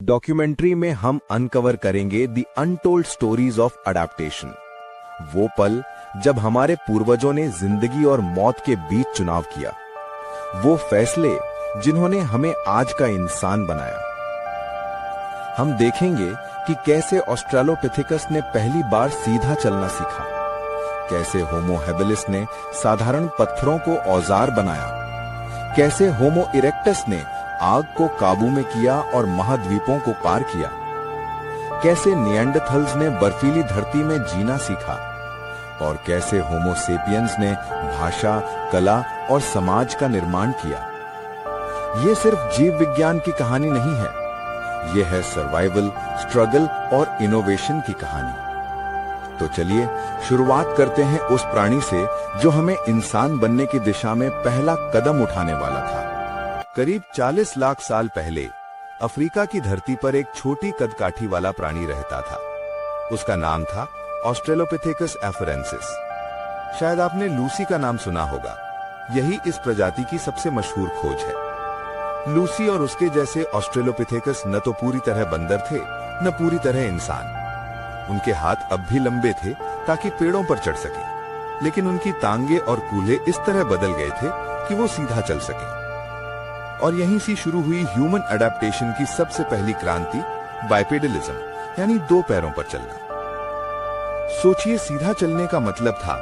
Documentary में हम uncover करेंगे the untold stories of adaptation. वो पल जब हमारे पूर्वजों ने जिंदगी और मौत के बीच चुनाव किया, वो फैसले जिन्होंने हमें आज का इंसान बनाया। हम देखेंगे कि कैसे ऑस्ट्रेलोपिथेकस ने पहली बार सीधा चलना सीखा, कैसे होमो हैबिलिस ने साधारण पत्थरों को औजार बनाया, कैसे होमो इरेक्टस ने आग को काबू में किया और महाद्वीपों को पार किया, कैसे निएंडरथल्स ने बर्फीली धरती में जीना सीखा और कैसे होमो सेपियंस ने भाषा, कला और समाज का निर्माण किया। यह सिर्फ जीव विज्ञान की कहानी नहीं है, यह है सर्वाइवल, स्ट्रगल और इनोवेशन की कहानी। तो चलिए शुरुआत करते हैं उस प्राणी से जो हमें इंसान बनने की दिशा में पहला कदम उठाने वाला था। करीब 40 लाख साल पहले अफ्रीका की धरती पर एक छोटी कदकाठी वाला प्राणी रहता था। उसका नाम था ऑस्ट्रेलोपिथेकस एफरेंसिस। शायद आपने लूसी का नाम सुना होगा। यही इस प्रजाति की सबसे मशहूर खोज है। लूसी और उसके जैसे ऑस्ट्रेलोपिथेकस न तो पूरी तरह बंदर थे, न पूरी तरह इंसान। उनके हाथ अब भी लंबे थे ताकि पेड़ों पर चढ़ सके, लेकिन उनकी टांगे और कूल्हे इस तरह बदल गए थे कि वो सीधा चल सके। और यहीं से शुरू हुई ह्यूमन अडैप्टेशन की सबसे पहली क्रांति, बाइपेडलिज्म, यानी दो पैरों पर चलना। सोचिए, सीधा चलने का मतलब था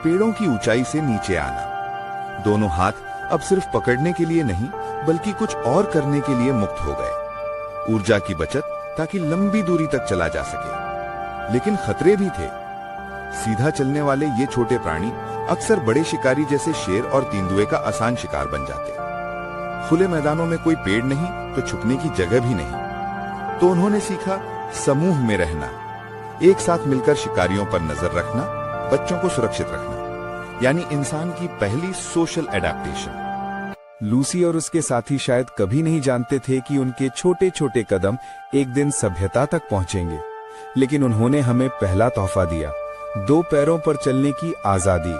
पेड़ों की ऊंचाई से नीचे आना। दोनों हाथ अब सिर्फ पकड़ने के लिए नहीं, बल्कि कुछ और करने के लिए मुक्त हो गए। ऊर्जा की बचत ताकि लंबी दूरी तक चला जा सके। लेकिन खतरे भी थे। सीधा चलने वाले ये छोटे प्राणी अक्सर बड़े शिकारी जैसे शेर और तेंदुए का आसान शिकार बन जाते। खुले मैदानों में कोई पेड़ नहीं तो छुपने की जगह भी नहीं। तो उन्होंने सीखा समूह में रहना, एक साथ मिलकर शिकारियों पर नजर रखना, बच्चों को सुरक्षित रखना, यानी इंसान की पहली सोशल एडेप्टेशन। लूसी और उसके साथी शायद कभी नहीं जानते थे कि उनके छोटे छोटे कदम एक दिन सभ्यता तक पहुंचेंगे, लेकिन उन्होंने हमें पहला तोहफा दिया, दो पैरों पर चलने की आजादी।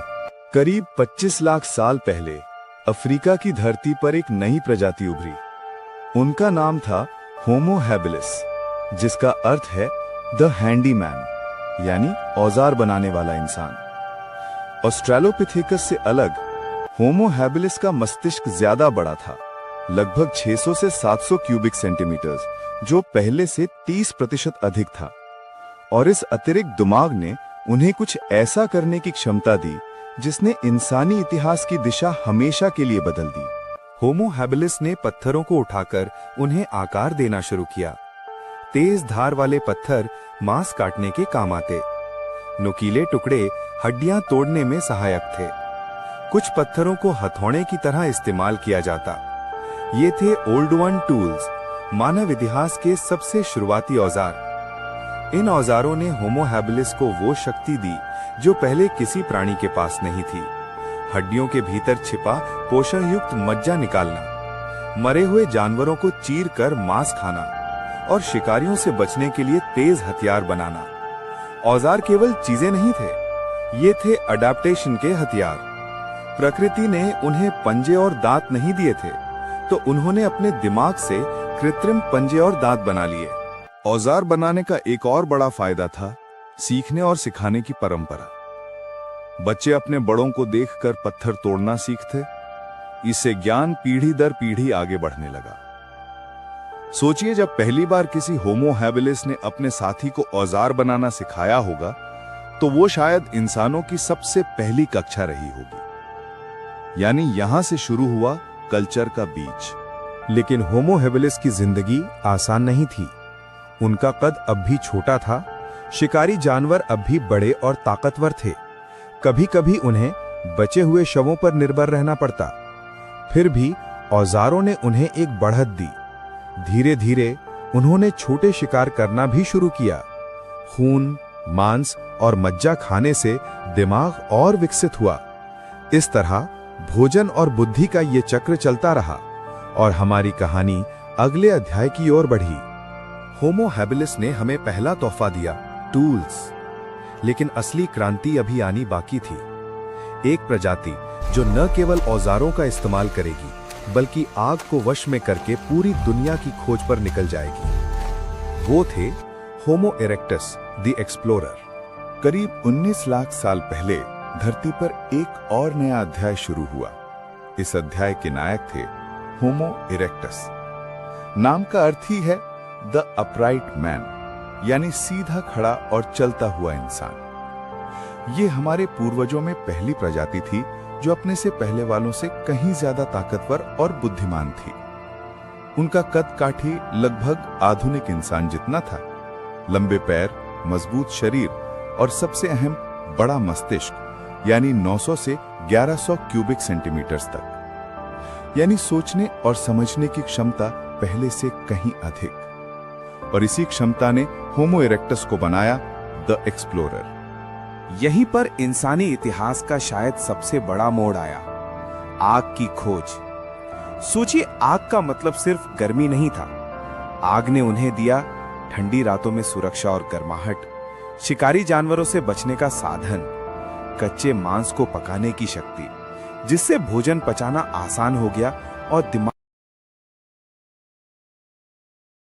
करीब 25 लाख साल पहले अफ्रीका की धरती पर एक नई प्रजाति उभरी। उनका नाम था होमो हैबिलिस, जिसका अर्थ है द हैंडीमैन, यानी औजार बनाने वाला इंसान। ऑस्ट्रेलोपिथेकस से अलग होमो हैबिलिस का मस्तिष्क ज्यादा बड़ा था, लगभग 600 से 700 क्यूबिक सेंटीमीटर्स, जो पहले से 30% अधिक था। और इस अतिरिक्त दिमाग ने उन्हें कुछ ऐसा करने की क्षमता दी जिसने इंसानी इतिहास की दिशा हमेशा के लिए बदल दी। होमो हैबिलिस ने पत्थरों को उठाकर उन्हें आकार देना शुरू किया। तेज धार वाले पत्थर मांस काटने के काम आते, नुकीले टुकड़े हड्डियां तोड़ने में सहायक थे। कुछ पत्थरों को हथौड़े की तरह इस्तेमाल किया जाता। ये थे ओल्ड वन टूल्स, मानव इतिहास के सबसे शुरुआती औजार। इन औजारों ने होमो हैबिलिस को वो शक्ति दी जो पहले किसी प्राणी के पास नहीं थी। हड्डियों के भीतर छिपा पोषण युक्त मज्जा निकालना, मरे हुए जानवरों को चीर कर मांस खाना और शिकारियों से बचने के लिए तेज हथियार बनाना। औजार केवल चीजें नहीं थे, ये थे अडैप्टेशन के हथियार। प्रकृति ने उन्हें पंजे और दांत नहीं दिए थे, तो उन्होंने अपने दिमाग से कृत्रिम पंजे और दांत बना लिए। औजार बनाने का एक और बड़ा फायदा था सीखने और सिखाने की परंपरा। बच्चे अपने बड़ों को देखकर पत्थर तोड़ना सीखते। इससे ज्ञान पीढ़ी दर पीढ़ी आगे बढ़ने लगा। सोचिए, जब पहली बार किसी होमो हैबिलिस ने अपने साथी को औजार बनाना सिखाया होगा, तो वो शायद इंसानों की सबसे पहली कक्षा रही होगी। यानी यहां से शुरू हुआ कल्चर का बीज। लेकिन होमो हैबिलिस की जिंदगी आसान नहीं थी। उनका कद अब भी छोटा था, शिकारी जानवर अब भी बड़े और ताकतवर थे। कभी कभी उन्हें बचे हुए शवों पर निर्भर रहना पड़ता। फिर भी औजारों ने उन्हें एक बढ़त दी। धीरे धीरे उन्होंने छोटे शिकार करना भी शुरू किया। खून, मांस और मज्जा खाने से दिमाग और विकसित हुआ। इस तरह भोजन और बुद्धि का ये चक्र चलता रहा और हमारी कहानी अगले अध्याय की ओर बढ़ी। होमो हैबिलिस ने हमें पहला तोहफा दिया, टूल्स। लेकिन असली क्रांति अभी आनी बाकी थी। एक प्रजाति जो न केवल औजारों का इस्तेमाल करेगी, बल्कि आग को वश में करके पूरी दुनिया की खोज पर निकल जाएगी। वो थे होमो इरेक्टस द एक्सप्लोरर। करीब 19 लाख साल पहले धरती पर एक और नया अध्याय शुरू हुआ। इस अध्याय के नायक थे होमो इरेक्टस। नाम का अर्थ ही है द अपराइट मैन, यानी सीधा खड़ा और चलता हुआ इंसान। ये हमारे पूर्वजों में पहली प्रजाति थी जो अपने से पहले वालों से कहीं ज्यादा ताकतवर और बुद्धिमान थी। उनका कद काठी लगभग आधुनिक इंसान जितना था। लंबे पैर, मजबूत शरीर और सबसे अहम बड़ा मस्तिष्क, यानी 900 से 1100 क्यूबिक सेंटीमीटर्स तक, यानी सोचने और समझने की क्षमता पहले से कहीं अधिक। और इसी क्षमता ने होमो इरेक्टस को बनाया द एक्सप्लोरर। यहीं पर इंसानी इतिहास का शायद सबसे बड़ा मोड़ आया, आग की खोज। सोचिए, आग का मतलब सिर्फ गर्मी नहीं था। आग ने उन्हें दिया ठंडी रातों में सुरक्षा और गर्माहट, शिकारी जानवरों से बचने का साधन, कच्चे मांस को पकाने की शक्ति, जिससे भोजन पचाना आसान हो गया और दिमाग